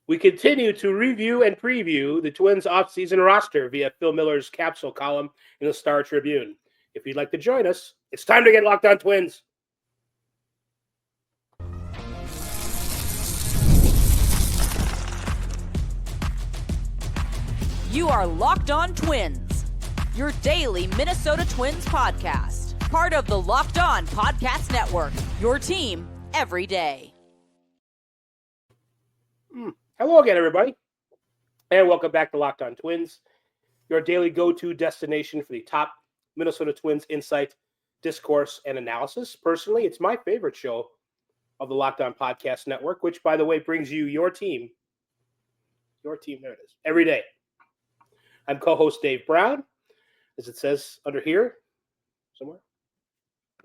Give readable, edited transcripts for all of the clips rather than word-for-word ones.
We continue to review and preview the Twins offseason roster via Phil Miller's capsule column in the Star Tribune. If you'd like to join us, it's time to get Locked On Twins. You are Locked On Twins, your daily Minnesota Twins podcast. Part of the Locked On Podcast Network, your team every day. Hello again, everybody, and welcome back to Locked On Twins, your daily go-to destination for the top Minnesota Twins insight, discourse, and analysis. Personally, it's my favorite show of the Locked On Podcast Network, which, by the way, brings you your team, there it is, every day. I'm co-host Dave Brown, as it says under here, somewhere,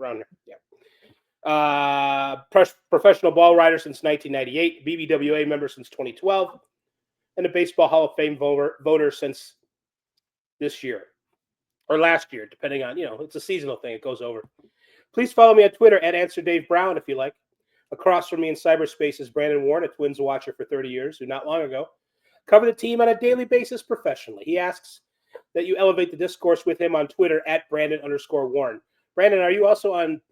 around here, yeah. Professional ball writer since 1998, BBWA member since 2012, and a Baseball Hall of Fame voter since this year, or last year, depending on, it's a seasonal thing. It goes over. Please follow me on Twitter at @AnswerDaveBrown if you like. Across from me in cyberspace is Brandon Warren, a Twins watcher for 30 years, who not long ago covered the team on a daily basis professionally. He asks that you elevate the discourse with him on Twitter at Brandon_Warren. Brandon, are you also on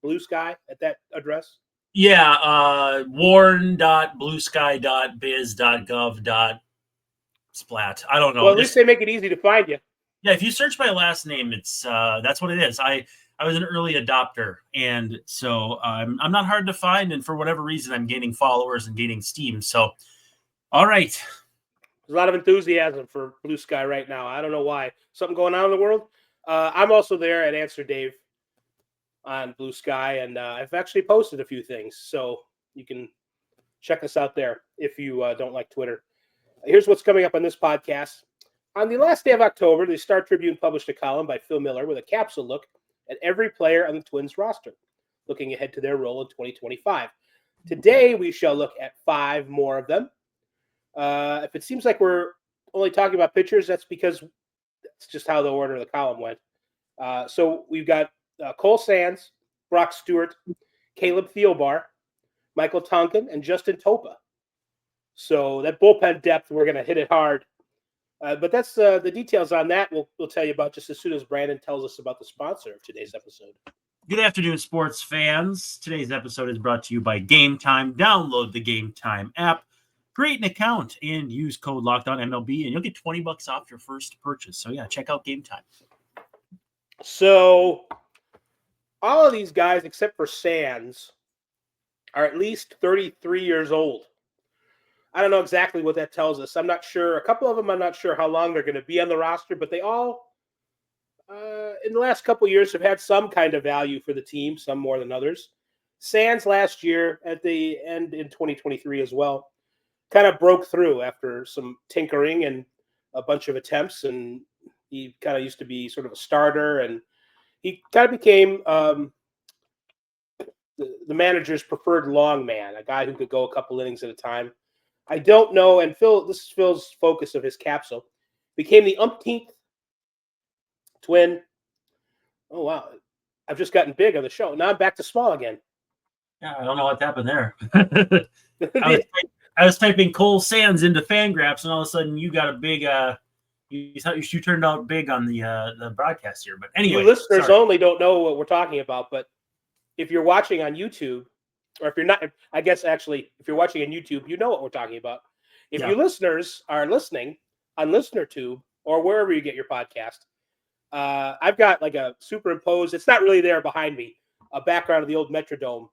Blue Sky at that address? Yeah, warren.bluesky.biz.gov.splat. I don't know. Well, at least they make it easy to find you. Yeah, if you search my last name, it's that's what it is. I was an early adopter, and so I'm not hard to find, and for whatever reason, I'm gaining followers and gaining steam. So, all right. There's a lot of enthusiasm for Blue Sky right now. I don't know why. Something going on in the world? I'm also there at Answer Dave on Blue Sky, and I've actually posted a few things, so you can check us out there if you don't like Twitter. Here's what's coming up on this podcast. On the last day of October, the Star Tribune published a column by Phil Miller with a capsule look at every player on the Twins roster, looking ahead to their role in 2025. Today, we shall look at 5 more of them. If it seems like we're only talking about pitchers, that's because that's just how the order of the column went. So we've got Cole Sands, Brock Stewart, Caleb Thielbar, Michael Tonkin, and Justin Topa. So that bullpen depth, we're going to hit it hard. But that's the details on that. We'll tell you about just as soon as Brandon tells us about the sponsor of today's episode. Good afternoon, sports fans. Today's episode is brought to you by Gametime. Download the Gametime app, create an account, and use code LOCKEDONMLB, and you'll get $20 off your first purchase. So, yeah, check out Gametime. So all of these guys, except for Sands, are at least 33 years old. I don't know exactly what that tells us. I'm not sure. A couple of them, I'm not sure how long they're going to be on the roster, but they all, in the last couple of years, have had some kind of value for the team, some more than others. Sands last year, at the end in 2023 as well, kind of broke through after some tinkering and a bunch of attempts, and he kind of used to be sort of a starter, and he kind of became the manager's preferred long man, a guy who could go a couple innings at a time. I don't know, and this is Phil's focus of his capsule, became the umpteenth Twin. Oh, wow. I've just gotten big on the show. Now I'm back to small again. Yeah, I don't know what happened there. I was typing Cole Sands into Fangraphs, and all of a sudden you got a big you turned out big on the broadcast here. But anyway, you listeners only don't know what we're talking about, but if you're watching on YouTube, or if you're not, I guess actually, if you're watching on YouTube, you know what we're talking about. If you listeners are listening on ListenerTube or wherever you get your podcast, I've got like a superimposed, it's not really there behind me, a background of the old Metrodome,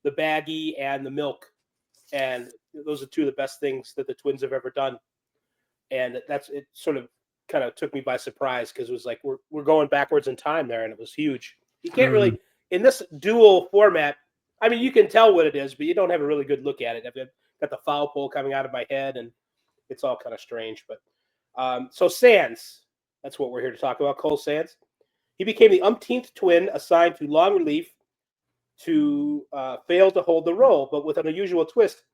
the baggie and the milk. And those are two of the best things that the Twins have ever done. And it sort of kind of took me by surprise, because it was like we're going backwards in time there, and it was huge. You can't really, in this dual format, I mean, you can tell what it is, but you don't have a really good look at it. I've got the foul pole coming out of my head, and it's all kind of strange. But so Sands, that's what we're here to talk about, Cole Sands. He became the umpteenth Twin assigned to long relief to fail to hold the role, but with an unusual twist.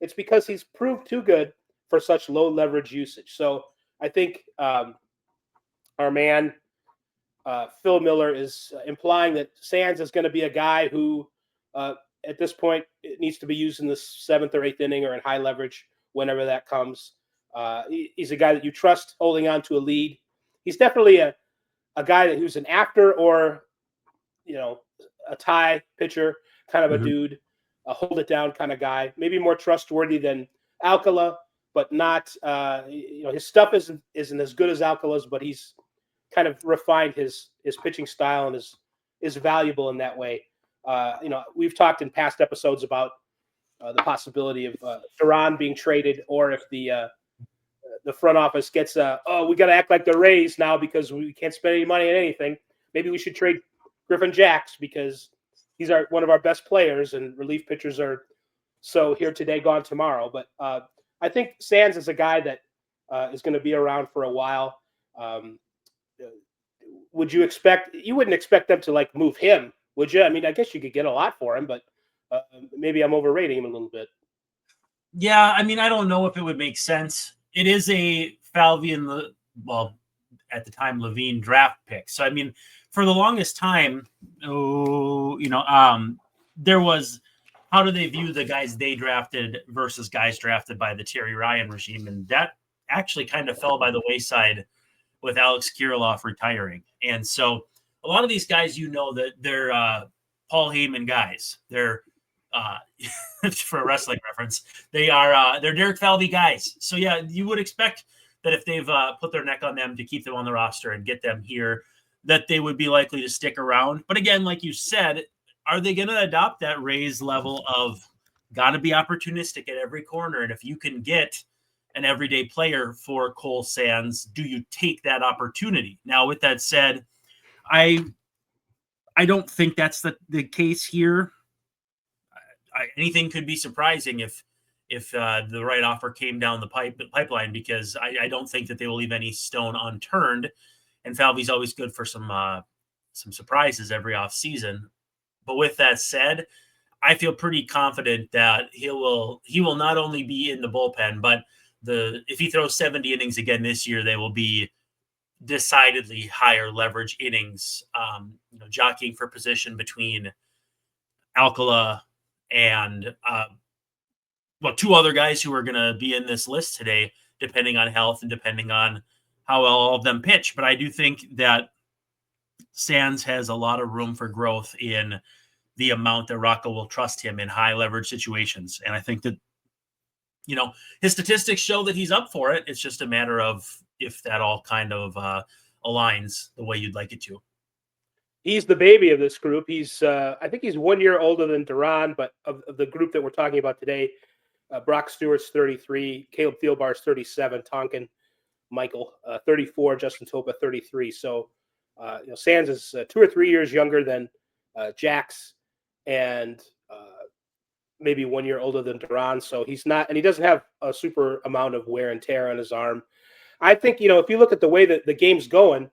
It's because he's proved too good for such low leverage usage. So I think our man, Phil Miller, is implying that Sands is going to be a guy who, at this point, it needs to be used in the 7th or 8th inning or in high leverage whenever that comes. He's a guy that you trust holding on to a lead. He's definitely a guy who's an after or, a tie pitcher kind of a dude, a hold it down kind of guy, maybe more trustworthy than Alcala, but not, his stuff isn't as good as Alcala's, but he's kind of refined his pitching style and is valuable in that way. We've talked in past episodes about the possibility of Duran being traded, or if the front office gets we got to act like the Rays now because we can't spend any money on anything. Maybe we should trade Griffin Jacks because he's one of our best players, and relief pitchers are so here today, gone tomorrow. But I think Sands is a guy that is going to be around for a while. Would you expect? You wouldn't expect them to move him, would you? I mean, I guess you could get a lot for him, but maybe I'm overrating him a little bit. Yeah, I mean, I don't know if it would make sense. It is a Falvey at the time, Levine draft pick. So, I mean, for the longest time, there was, how do they view the guys they drafted versus guys drafted by the Terry Ryan regime? And that actually kind of fell by the wayside with Alex Kirilloff retiring. And so a lot of these guys, that they're Paul Heyman guys. They're for a wrestling reference, they're Derek Falvey guys. So yeah, you would expect that if they've put their neck on them to keep them on the roster and get them here, that they would be likely to stick around. But again, like you said, are they going to adopt that Rays level of got to be opportunistic at every corner? And if you can get an everyday player for Cole Sands, do you take that opportunity? Now, with that said, I don't think that's the case here. Anything could be surprising if the right offer came down the pipeline, because I don't think that they will leave any stone unturned. And Falvey's always good for some surprises every offseason. But with that said, I feel pretty confident that he will not only be in the bullpen, but if he throws 70 innings again this year, they will be decidedly higher leverage innings, jockeying for position between Alcala and two other guys who are going to be in this list today, depending on health and depending on how well all of them pitch. But I do think that Sands has a lot of room for growth in the amount that Rocco will trust him in high leverage situations. And I think that, his statistics show that he's up for it. It's just a matter of if that all kind of aligns the way you'd like it to. He's the baby of this group. He's, I think he's 1 year older than Duran, but of the group that we're talking about today, Brock Stewart's 33, Caleb Thielbar's 37, Tonkin, Michael, 34, Justin Topa, 33. So, Sands is 2 or 3 years younger than Jax, and maybe 1 year older than Duran. So he's not, and he doesn't have a super amount of wear and tear on his arm. I think, if you look at the way that the game's going,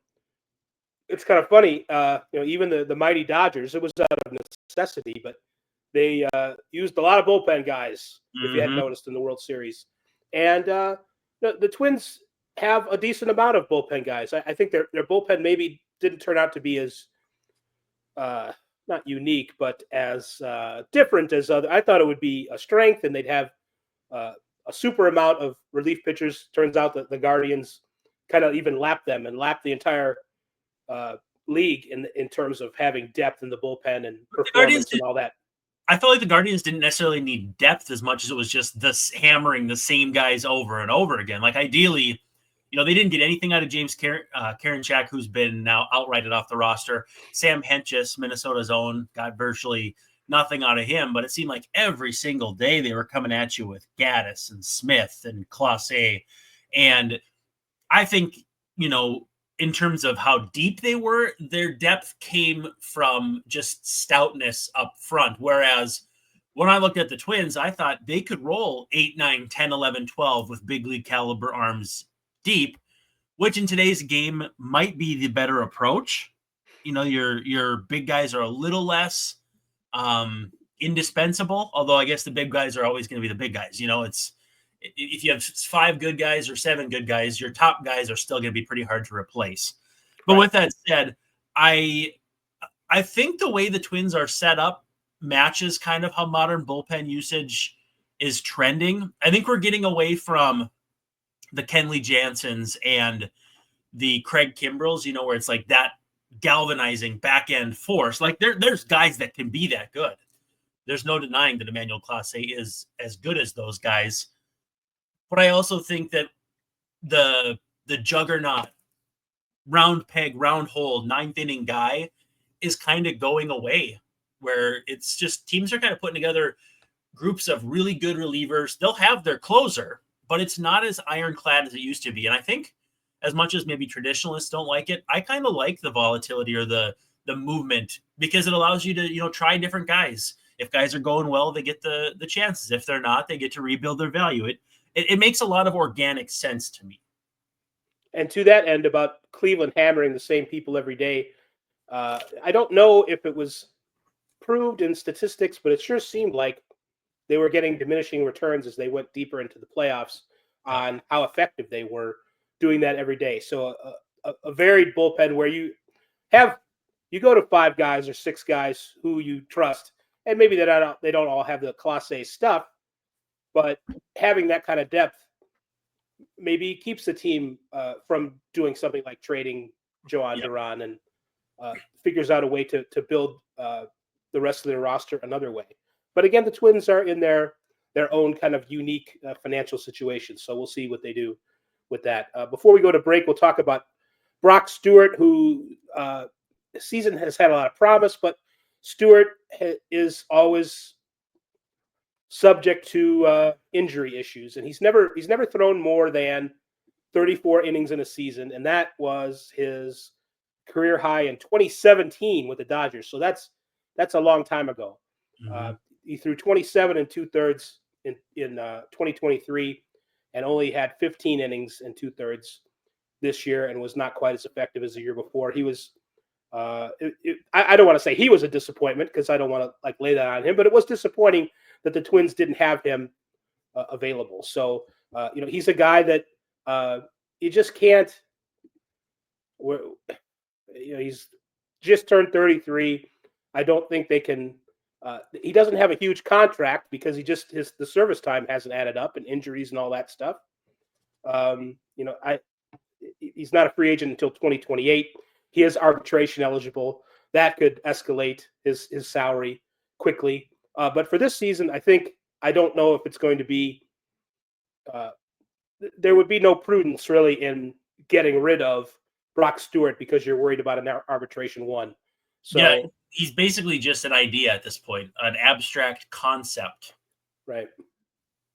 it's kind of funny. Even the mighty Dodgers, it was out of necessity, but they used a lot of bullpen guys, if you hadn't noticed, in the World Series. And the Twins have a decent amount of bullpen guys. I think their bullpen maybe didn't turn out to be as not unique, but as different as other. I thought it would be a strength, and they'd have a super amount of relief pitchers. Turns out that the Guardians kind of even lapped them and lapped the entire league in terms of having depth in the bullpen and performance and all that. I felt like the Guardians didn't necessarily need depth as much as it was just this hammering the same guys over and over again. Like ideally, they didn't get anything out of James Karinchak, who's been now outrighted off the roster. Sam Hentges, Minnesota's own, got virtually nothing out of him, but it seemed like every single day they were coming at you with Gaddis and Smith and Clase. And I think, in terms of how deep they were, their depth came from just stoutness up front. Whereas when I looked at the Twins, I thought they could roll 8, 9, 10, 11, 12 with big league caliber arms deep, which in today's game might be the better approach. Your big guys are a little less indispensable, although I guess the big guys are always going to be the big guys. It's, if you have 5 good guys or 7 good guys, your top guys are still going to be pretty hard to replace. But With that said, I think the way the Twins are set up matches kind of how modern bullpen usage is trending. I think we're getting away from the Kenley Jansens and the Craig Kimbrells, where it's like that galvanizing back end force. Like there's guys that can be that good. There's no denying that Emmanuel Clase is as good as those guys. But I also think that the juggernaut, round peg, round hole, 9th inning guy is kind of going away, where it's just teams are kind of putting together groups of really good relievers. They'll have their closer, but it's not as ironclad as it used to be. And I think as much as maybe traditionalists don't like it, I kind of like the volatility or the movement, because it allows you to, try different guys. If guys are going well, they get the chances. If they're not, they get to rebuild their value. It makes a lot of organic sense to me. And to that end, about Cleveland hammering the same people every day, I don't know if it was proved in statistics, but it sure seemed like they were getting diminishing returns as they went deeper into the playoffs on how effective they were doing that every day. So a varied bullpen where you go to 5 guys or 6 guys who you trust, and maybe they don't all have the Class A stuff, but having that kind of depth maybe keeps the team from doing something like trading Joan Duran and figures out a way to build the rest of their roster another way. But again, the Twins are in their own kind of unique financial situation, so we'll see what they do with that. Before we go to break, we'll talk about Brock Stewart, who the season has had a lot of promise, but Stewart is always subject to injury issues, and he's never thrown more than 34 innings in a season, and that was his career high in 2017 with the Dodgers. So that's a long time ago. Mm-hmm. He threw 27 2/3 in 2023, and only had 15 innings and 2/3 this year, and was not quite as effective as the year before. He was. I don't want to say he was a disappointment, because I don't want to lay that on him, but it was disappointing that the Twins didn't have him available. So he's a guy that you just can't. He's just turned 33. I don't think they can. He doesn't have a huge contract because the service time hasn't added up, and injuries and all that stuff. He's not a free agent until 2028. He is arbitration eligible. That could escalate his salary quickly. But for this season, I don't know if it's going to be. There would be no prudence really in getting rid of Brock Stewart because you're worried about an arbitration one. So yeah, he's basically just an idea at this point, an abstract concept. Right.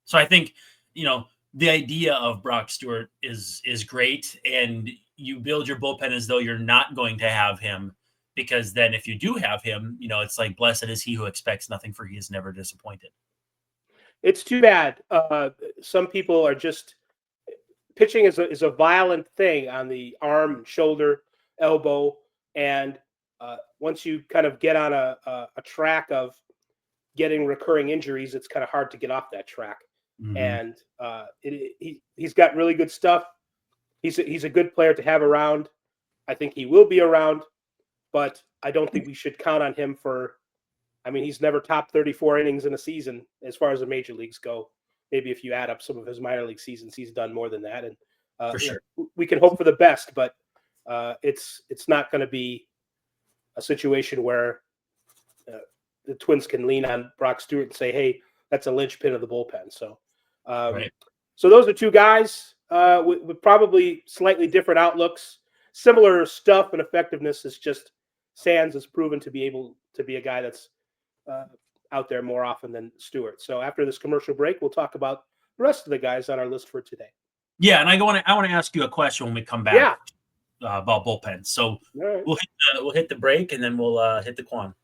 So I think, the idea of Brock Stewart is great, and you build your bullpen as though you're not going to have him, because then if you do have him, it's like, blessed is he who expects nothing, for he is never disappointed. It's too bad. Some people are just pitching is a violent thing on the arm, shoulder, elbow, and once you kind of get on a track of getting recurring injuries, it's kind of hard to get off that track. Mm-hmm. And he's got really good stuff. He's a good player to have around. I think he will be around, but I don't think we should count on him he's never topped 34 innings in a season as far as the major leagues go. Maybe if you add up some of his minor league seasons, he's done more than that. And for sure, we can hope for the best, but it's not going to be a situation where the Twins can lean on Brock Stewart and say, hey, that's a linchpin of the bullpen. So, right. So those are 2 guys with probably slightly different outlooks, similar stuff and effectiveness. Is just Sands has proven to be able to be a guy that's out there more often than Stewart. So after this commercial break, we'll talk about the rest of the guys on our list for today. Yeah, and I want to ask you a question when we come back. Yeah. About bullpens. So right. we'll hit the break, and then we'll hit the Quan.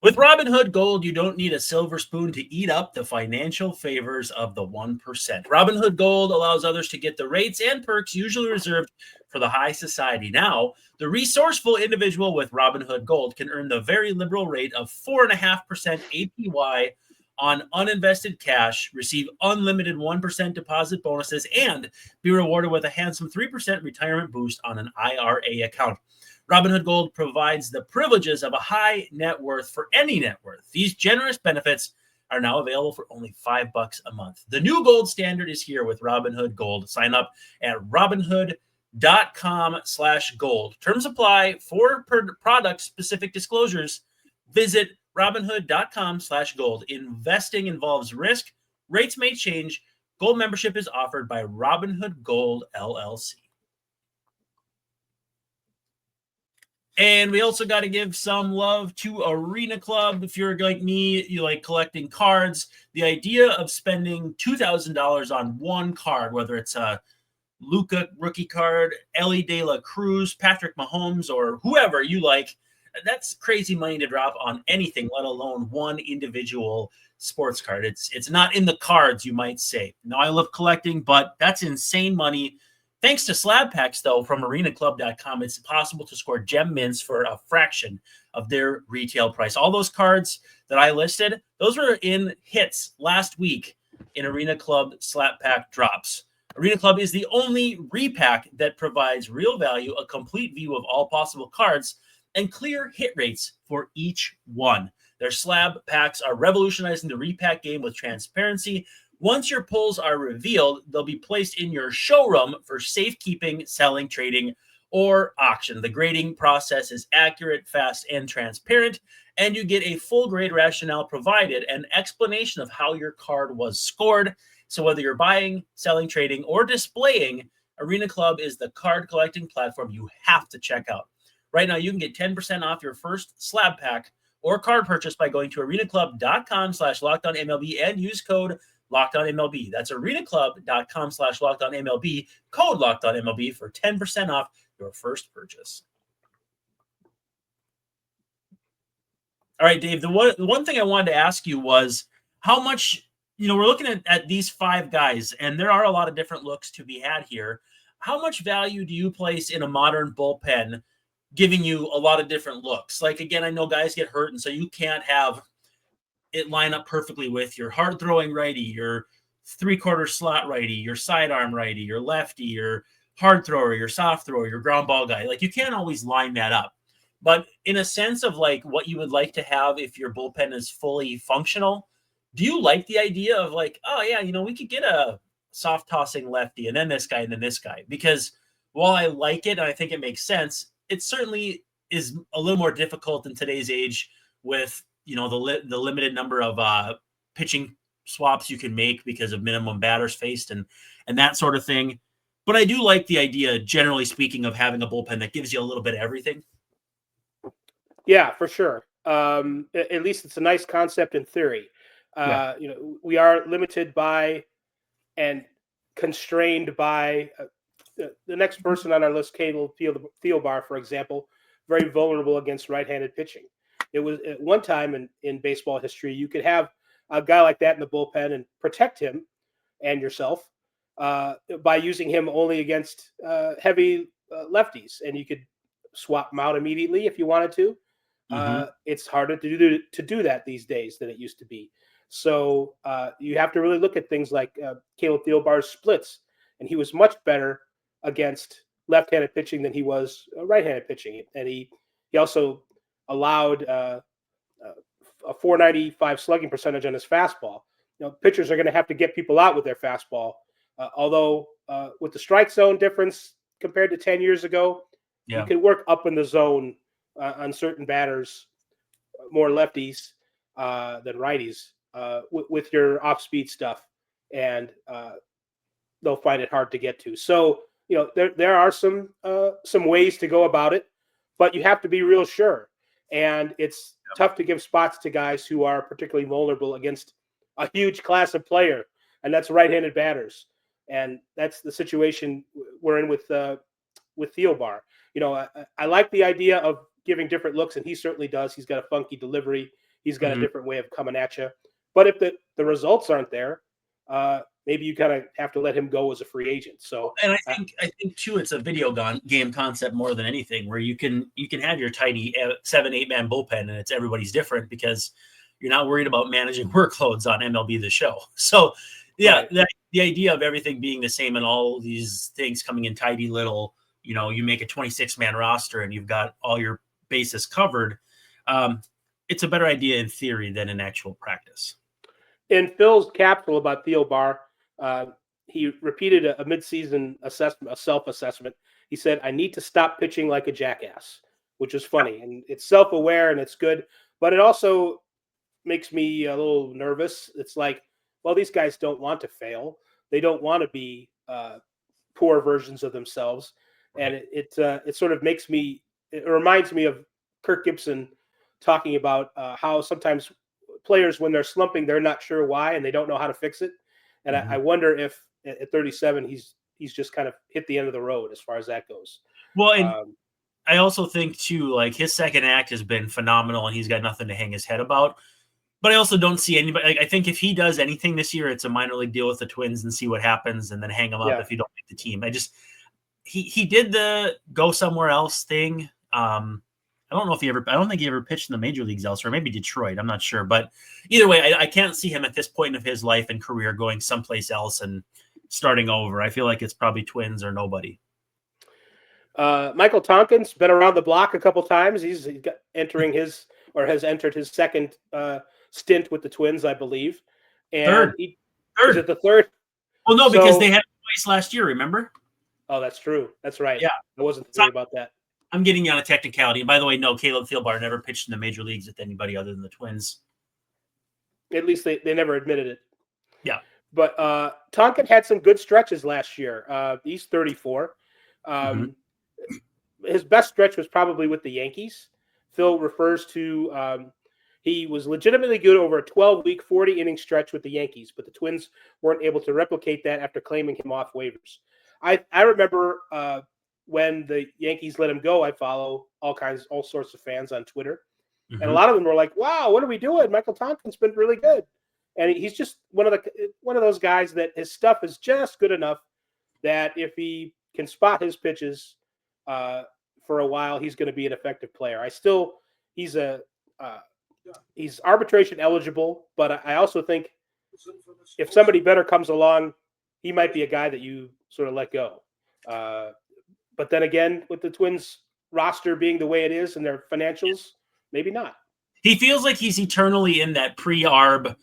With Robinhood Gold, you don't need a silver spoon to eat up the financial favors of the 1%. Robinhood Gold allows others to get the rates and perks usually reserved for the high society. Now, the resourceful individual with Robinhood Gold can earn the very liberal rate of 4.5% APY on uninvested cash, receive unlimited 1% deposit bonuses, and be rewarded with a handsome 3% retirement boost on an IRA account. Robinhood Gold provides the privileges of a high net worth for any net worth. These generous benefits are now available for only $5 a month. The new gold standard is here with Robinhood Gold. Sign up at robinhood.com/gold. Terms apply for product specific disclosures. Visit robinhood.com/gold. Investing involves risk. Rates may change. Gold membership is offered by Robinhood Gold LLC. And we also got to give some love to Arena Club. If you're like me, you like collecting cards. The idea of spending $2,000 on one card, whether it's a Luka rookie card, Ellie De La Cruz, Patrick Mahomes, or whoever you like, that's crazy money to drop on anything, let alone one individual sports card. It's not in the cards, you might say. Now, I love collecting, but that's insane money. Thanks to slab packs, though, from arenaclub.com, it's possible to score gem mints for a fraction of their retail price. All those cards that I listed, those were in hits last week in Arena Club slab pack drops. Arena Club is the only repack that provides real value, a complete view of all possible cards, and clear hit rates for each one. Their slab packs are revolutionizing the repack game with transparency. Once your pulls are revealed, they'll be placed in your showroom for safekeeping, selling, trading, or auction. The grading process is accurate, fast, and transparent, and you get a full grade rationale provided, an explanation of how your card was scored. So whether you're buying, selling, trading, or displaying, Arena Club is the card collecting platform you have to check out. Right now, you can get 10% off your first slab pack or card purchase by going to arenaclub.com/LockedOnMLB and use code LockedOnMLB. That's arenaclub.com/LockedOnMLB, code LockedOnMLB for 10% off your first purchase. All right, Dave, the one thing I wanted to ask you was how much, we're looking at these five guys, and there are a lot of different looks to be had here. How much value do you place in a modern bullpen giving you a lot of different looks? Like, again, I know guys get hurt, and so you can't have it line up perfectly with your hard throwing righty, your 3/4 slot righty, your sidearm righty, your lefty, your hard thrower, your soft thrower, your ground ball guy. Like, you can't always line that up. But in a sense of like what you would like to have if your bullpen is fully functional, do you like the idea of like, oh yeah, we could get a soft tossing lefty and then this guy and then this guy? Because while I like it and I think it makes sense, it certainly is a little more difficult in today's age with the limited number of pitching swaps you can make because of minimum batters faced and that sort of thing. But I do like the idea, generally speaking, of having a bullpen that gives you a little bit of everything. Yeah, for sure. At least it's a nice concept in theory. We are limited by and constrained by the next person on our list, Thielbar, for example, very vulnerable against right-handed pitching. It was at one time in baseball history, you could have a guy like that in the bullpen and protect him and yourself by using him only against heavy lefties, and you could swap them out immediately if you wanted to. It's harder to do that these days than it used to be. So you have to really look at things like Caleb Thielbar's splits, and he was much better against left-handed pitching than he was right-handed pitching, and he also allowed a 495 slugging percentage on his fastball. Pitchers are going to have to get people out with their fastball. Although with the strike zone difference compared to 10 years ago, you can work up in the zone on certain batters, more lefties than righties, with your off-speed stuff, and they'll find it hard to get to. So, there are some ways to go about it, but you have to be real sure. And it's tough to give spots to guys who are particularly vulnerable against a huge class of player, and that's right-handed batters. And that's the situation we're in with Thielbar. I like the idea of giving different looks, and he certainly does. He's got a funky delivery. He's got a different way of coming at you. But if the results aren't there, maybe you kind of have to let him go as a free agent. So, and I think too, it's a video game concept more than anything, where you can have your tidy 7-8 man bullpen, and it's everybody's different because you're not worried about managing workloads on MLB The Show. So, yeah, right. The idea of everything being the same and all these things coming in tidy little you make a 26-man roster and you've got all your bases covered. It's a better idea in theory than in actual practice. In Phil's capsule about Thielbar, he repeated a midseason assessment, a self-assessment. He said, "I need to stop pitching like a jackass," which is funny. And it's self-aware and it's good, but it also makes me a little nervous. It's like, well, these guys don't want to fail. They don't want to be poor versions of themselves. And it sort of it reminds me of Kirk Gibson talking about how sometimes players, when they're slumping, they're not sure why, and they don't know how to fix it. And I wonder if at 37, he's just kind of hit the end of the road as far as that goes. Well, and I also think too, like his second act has been phenomenal, and he's got nothing to hang his head about. But I also don't see anybody. Like, I think if he does anything this year, it's a minor league deal with the Twins and see what happens, and then hang him up if he don't make the team. He did the go somewhere else thing. I don't think he ever pitched in the major leagues elsewhere. Maybe Detroit. I'm not sure. But either way, I can't see him at this point of his life and career going someplace else and starting over. I feel like it's probably Twins or nobody. Michael Tonkin's been around the block a couple times. He's has entered his second stint with the Twins, I believe. And third. Is it the third? Well, no, because they had twice last year, remember? Oh, that's true. That's right. Yeah. I wasn't thinking about that. I'm getting you on a technicality. And by the way, no, Caleb Thielbar never pitched in the major leagues with anybody other than the Twins. At least they never admitted it. Yeah. But Tonkin had some good stretches last year. He's 34. His best stretch was probably with the Yankees. Phil refers to he was legitimately good over a 12-week, 40-inning stretch with the Yankees, but the Twins weren't able to replicate that after claiming him off waivers. I remember when the Yankees let him go. I follow all sorts of fans on Twitter, and a lot of them were like, "Wow, what are we doing? Michael Tonkin's been really good," and he's just one of those guys that his stuff is just good enough that if he can spot his pitches for a while, he's going to be an effective player. He's arbitration eligible, but I also think if somebody better comes along, he might be a guy that you sort of let go. But then again, with the Twins roster being the way it is and their financials, maybe not. He feels like he's eternally in that pre-arb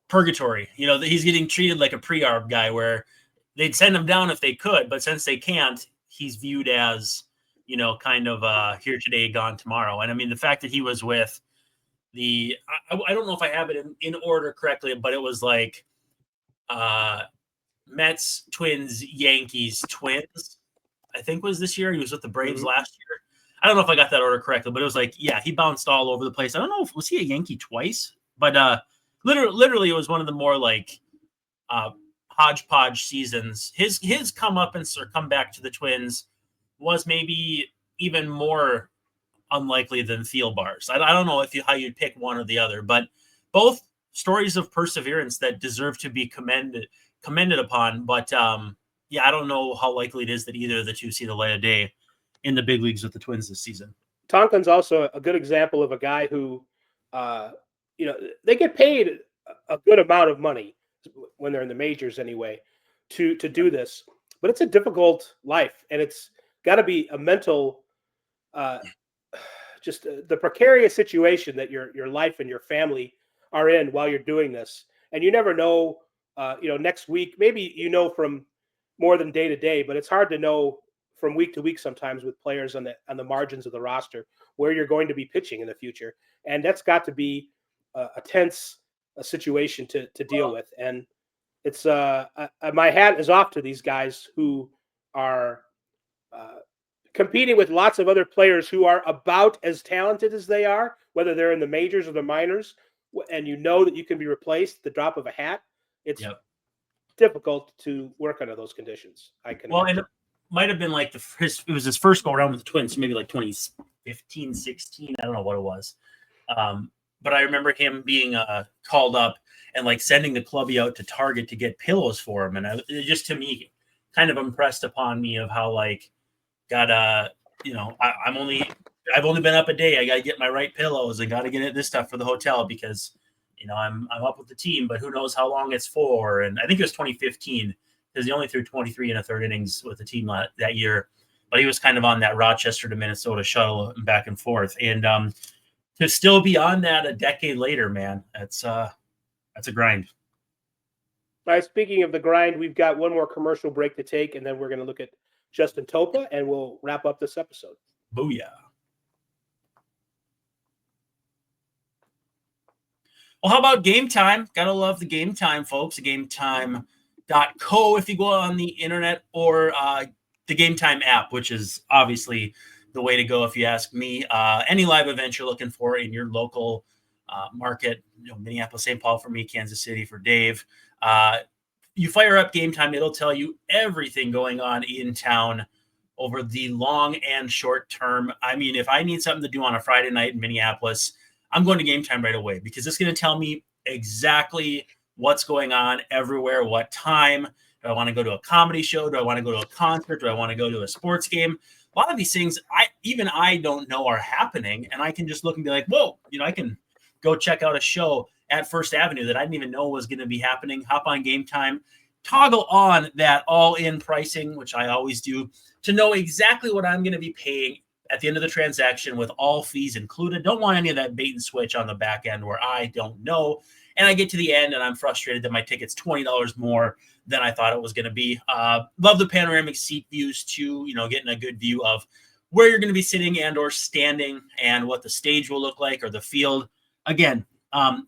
purgatory. He's getting treated like a pre-arb guy where they'd send him down if they could, but since they can't, he's viewed as, kind of here today, gone tomorrow. And I mean, the fact that he was with I don't know if I have it in order correctly, but it was like Mets, Twins, Yankees, Twins, I think was this year. He was with the Braves last year. I don't know if I got that order correctly, but it was like, yeah, he bounced all over the place. I don't know was he a Yankee twice, but literally it was one of the more like hodgepodge seasons. His comeuppance or comeback to the Twins was maybe even more unlikely than Thielbar's. I don't know how you'd pick one or the other, but both stories of perseverance that deserve to be commended upon. But I don't know how likely it is that either of the two see the light of day in the big leagues with the Twins this season. Tonkin's also a good example of a guy who, they get paid a good amount of money when they're in the majors anyway to do this, but it's a difficult life, and it's got to be a mental, just the precarious situation that your life and your family are in while you're doing this, and you never know. Next week, maybe from more than day to day, but it's hard to know from week to week sometimes with players on the margins of the roster where you're going to be pitching in the future, and that's got to be a tense situation to deal with. And it's my hat is off to these guys who are competing with lots of other players who are about as talented as they are, whether they're in the majors or the minors, and that you can be replaced at the drop of a hat. It's difficult to work under those conditions. And it might have been like it was his first go around with the Twins, maybe like 2015, 16. I don't know what it was. But I remember him being called up and like sending the clubby out to Target to get pillows for him. And it just to me kind of impressed upon me of how like, I've only been up a day. I got to get my right pillows. I got to get this stuff for the hotel because, I'm up with the team, but who knows how long it's for. And I think it was 2015 because he only threw 23 and a third innings with the team that year. But he was kind of on that Rochester to Minnesota shuttle back and forth. And to still be on that a decade later, man, that's a grind. All right, speaking of the grind, we've got one more commercial break to take, and then we're going to look at Justin Topa, and we'll wrap up this episode. Booyah. Well, how about Gametime? Gotta love the Gametime, folks. Gametime.co if you go on the internet, or the Gametime app, which is obviously the way to go if you ask me. Any live event you're looking for in your local market, Minneapolis, St. Paul for me, Kansas City for Dave. You fire up Gametime, it'll tell you everything going on in town over the long and short term. I mean, if I need something to do on a Friday night in Minneapolis, I'm going to Gametime right away, because it's going to tell me exactly what's going on everywhere, what time. Do I want to go to a comedy show? Do I want to go to a concert? Do I want to go to a sports game? A lot of these things, I don't know are happening, and I can just look and be like, whoa, I can go check out a show at First Avenue that I didn't even know was going to be happening. Hop on Gametime, toggle on that all-in pricing, which I always do, to know exactly what I'm going to be paying at the end of the transaction with all fees included. Don't want any of that bait and switch on the back end where I don't know. And I get to the end and I'm frustrated that my ticket's $20 more than I thought it was going to be. Love the panoramic seat views too, getting a good view of where you're going to be sitting and or standing and what the stage will look like or the field. Again,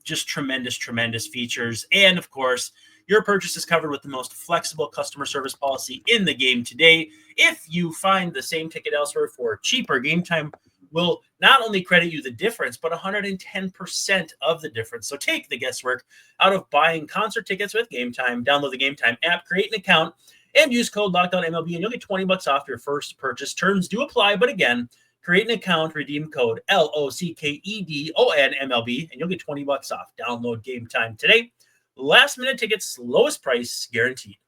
just tremendous features. And of course, your purchase is covered with the most flexible customer service policy in the game today. If you find the same ticket elsewhere for cheaper, Gametime will not only credit you the difference, but 110% of the difference. So take the guesswork out of buying concert tickets with Gametime. Download the Gametime app, create an account, and use code LOCKEDONMLB, and you'll get $20 off your first purchase. Terms do apply, but again, create an account, redeem code LOCKEDONMLB, and you'll get $20 off. Download Gametime today. Last minute tickets, lowest price guaranteed.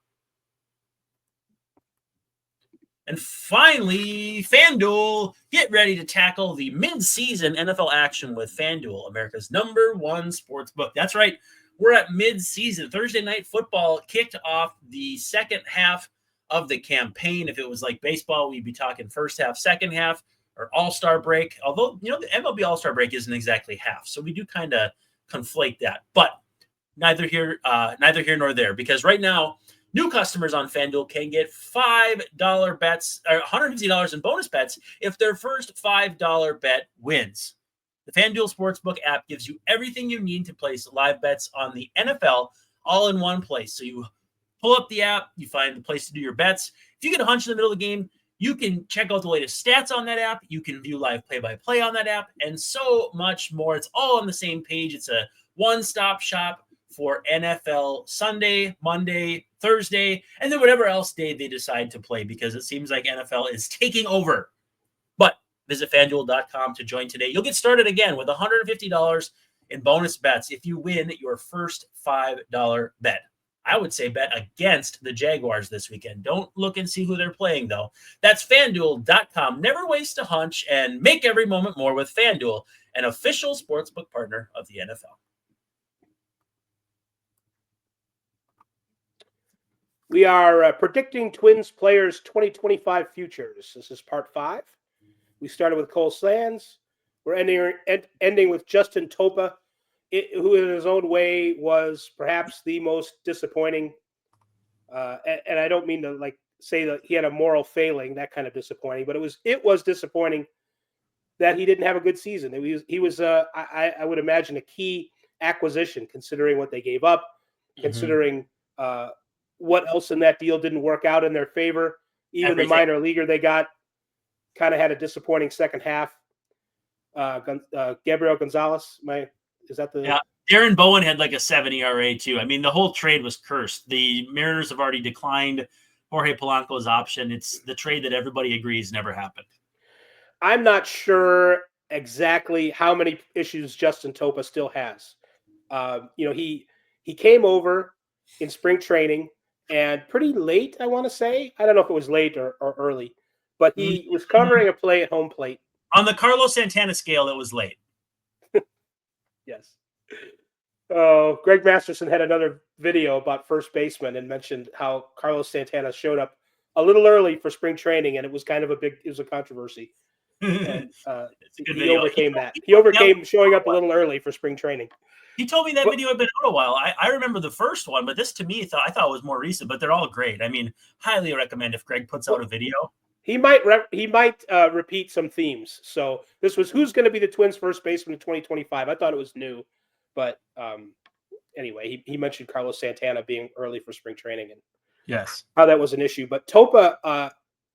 And finally, FanDuel, get ready to tackle the mid-season NFL action with FanDuel, America's #1 sports book. That's right. We're at mid-season. Thursday Night Football kicked off the second half of the campaign. If it was like baseball, we'd be talking first half, second half, or all-star break. Although, the MLB all-star break isn't exactly half. So we do kind of conflate that. But neither here nor there, because right now, new customers on FanDuel can get $5 bets or $150 in bonus bets if their first $5 bet wins. The FanDuel Sportsbook app gives you everything you need to place live bets on the NFL all in one place. So you pull up the app, you find the place to do your bets. If you get a hunch in the middle of the game, you can check out the latest stats on that app. You can view live play-by-play on that app and so much more. It's all on the same page. It's a one-stop shop for NFL Sunday, Monday, Thursday, and then whatever else day they decide to play, because it seems like NFL is taking over. But visit FanDuel.com to join today. You'll get started again with $150 in bonus bets if you win your first $5 bet. I would say bet against the Jaguars this weekend. Don't look and see who they're playing, though. That's FanDuel.com. Never waste a hunch and make every moment more with FanDuel, an official sportsbook partner of the NFL. We are predicting Twins players' 2025 futures. This is part 5. We started with Cole Sands. We're ending with Justin Topa, who in his own way was perhaps the most disappointing. And I don't mean to say that he had a moral failing, that kind of disappointing, but it was disappointing that he didn't have a good season. He was I would imagine a key acquisition, considering what they gave up, considering what else in that deal didn't work out in their favor. Even the minor leaguer they got kind of had a disappointing second half. Gabriel Gonzalez, is that the? Yeah, Darren Bowen had like a 7 ERA too. I mean, the whole trade was cursed. The Mariners have already declined Jorge Polanco's option. It's the trade that everybody agrees never happened. I'm not sure exactly how many issues Justin Topa still has. He came over in spring training. And pretty late, I want to say. I don't know if it was late or early, but he was covering a play at home plate. On the Carlos Santana scale, it was late. Yes. Oh, Greg Masterson had another video about first baseman and mentioned how Carlos Santana showed up a little early for spring training, and it was a controversy. And It's a good he video. overcame that. He overcame showing up a little early for spring training. He told me that video had been out a while. I remember the first one, but this to me I thought was more recent. But they're all great. I mean, highly recommend if Greg puts out a video. He might repeat some themes. So this was who's going to be the Twins' first baseman in 2025. I thought it was new, but anyway, he mentioned Carlos Santana being early for spring training and yes, how that was an issue. But Topa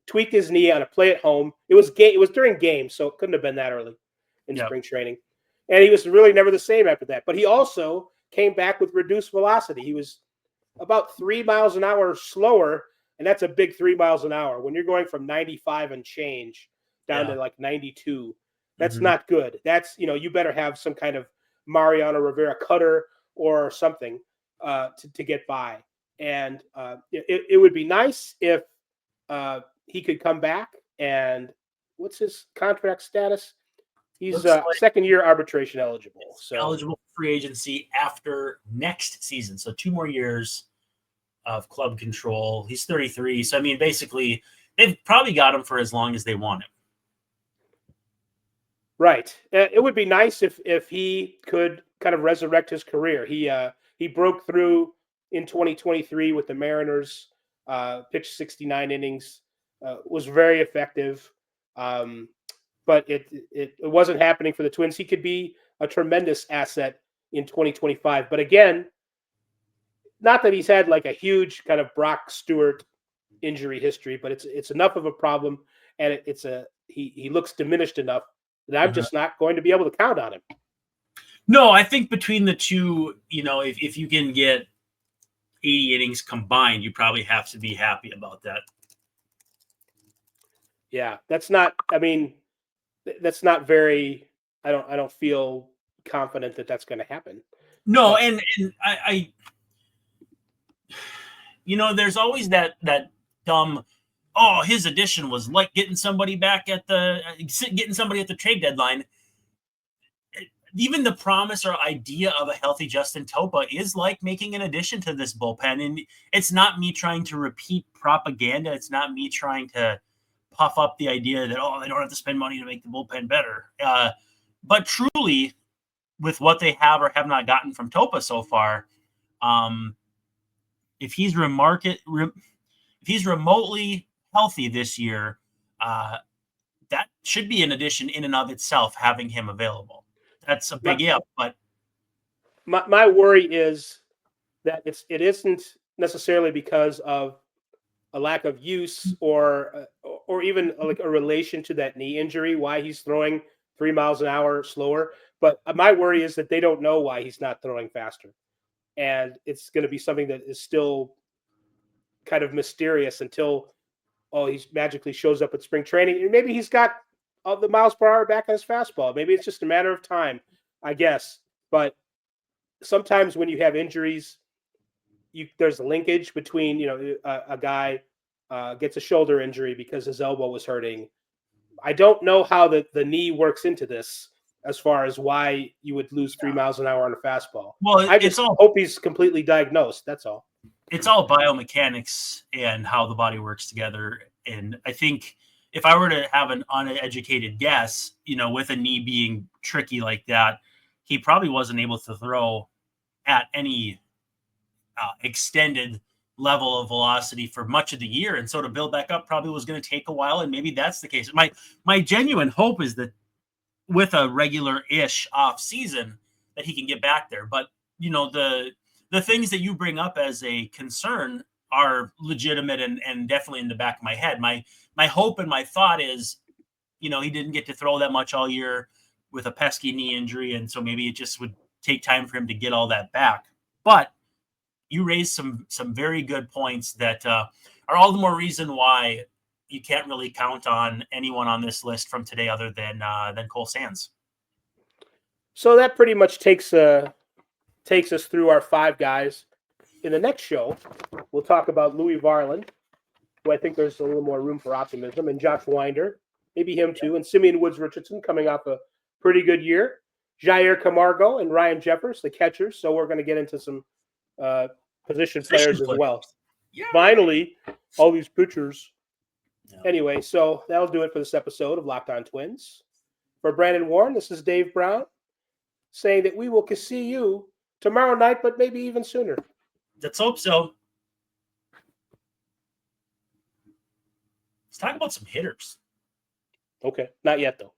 tweaked his knee on a play at home. It was during games, so it couldn't have been that early in spring training. And he was really never the same after that. But he also came back with reduced velocity. He was about 3 miles an hour slower, and that's a big 3 miles an hour. When you're going from 95 and change down to like 92, that's not good. That's, you better have some kind of Mariano Rivera cutter or something to get by. And it would be nice if he could come back. And what's his contract status? He's second-year arbitration eligible. So eligible for free agency after next season. So 2 more years of club control. He's 33. So, I mean, basically, they've probably got him for as long as they want him. Right. It would be nice if he could kind of resurrect his career. He broke through in 2023 with the Mariners, pitched 69 innings, was very effective. But it wasn't happening for the Twins. He could be a tremendous asset in 2025. But again, not that he's had like a huge kind of Brock Stewart injury history, but it's enough of a problem, and he looks diminished enough that I'm just not going to be able to count on him. No, I think between the two, if you can get 80 innings combined, you probably have to be happy about that. Yeah, that's not very. I don't feel confident that that's going to happen. No, and I there's always that dumb. Oh, his addition was like getting somebody at the trade deadline. Even the promise or idea of a healthy Justin Topa is like making an addition to this bullpen, and it's not me trying to repeat propaganda. It's not me trying to puff up the idea that, they don't have to spend money to make the bullpen better. But truly, with what they have or have not gotten from Topa so far, if he's remotely healthy this year, that should be an addition in and of itself, having him available. That's a big if, but my worry is that it isn't necessarily because of a lack of use or even like a relation to that knee injury, why he's throwing 3 miles an hour slower. But my worry is that they don't know why he's not throwing faster. And it's going to be something that is still kind of mysterious until he magically shows up at spring training. And maybe he's got all the miles per hour back on his fastball. Maybe it's just a matter of time, I guess. But sometimes when you have injuries, there's a linkage between, a guy gets a shoulder injury because his elbow was hurting. I don't know how the knee works into this as far as why you would lose 3 miles an hour on a fastball. Well, I just hope he's completely diagnosed. That's all. It's all biomechanics and how the body works together. And I think if I were to have an uneducated guess, with a knee being tricky like that, he probably wasn't able to throw at any extended level of velocity for much of the year. And so to build back up probably was going to take a while. And maybe that's the case. My genuine hope is that with a regular-ish off season that he can get back there. But, the things that you bring up as a concern are legitimate and definitely in the back of my head. My hope and my thought is, he didn't get to throw that much all year with a pesky knee injury. And so maybe it just would take time for him to get all that back. But you raised some very good points that are all the more reason why you can't really count on anyone on this list from today other than Cole Sands. So that pretty much takes us through our 5 guys. In the next show, we'll talk about Louis Varland, who I think there's a little more room for optimism, and Josh Winder, maybe him too, and Simeon Woods Richardson coming off a pretty good year. Jair Camargo and Ryan Jeffers, the catchers. So we're going to get into some position players as well. Yeah. Finally, all these pitchers. Yeah. Anyway, so that'll do it for this episode of Locked On Twins. For Brandon Warren, this is Dave Brown saying that we will see you tomorrow night, but maybe even sooner. Let's hope so. Let's talk about some hitters. Okay, not yet though.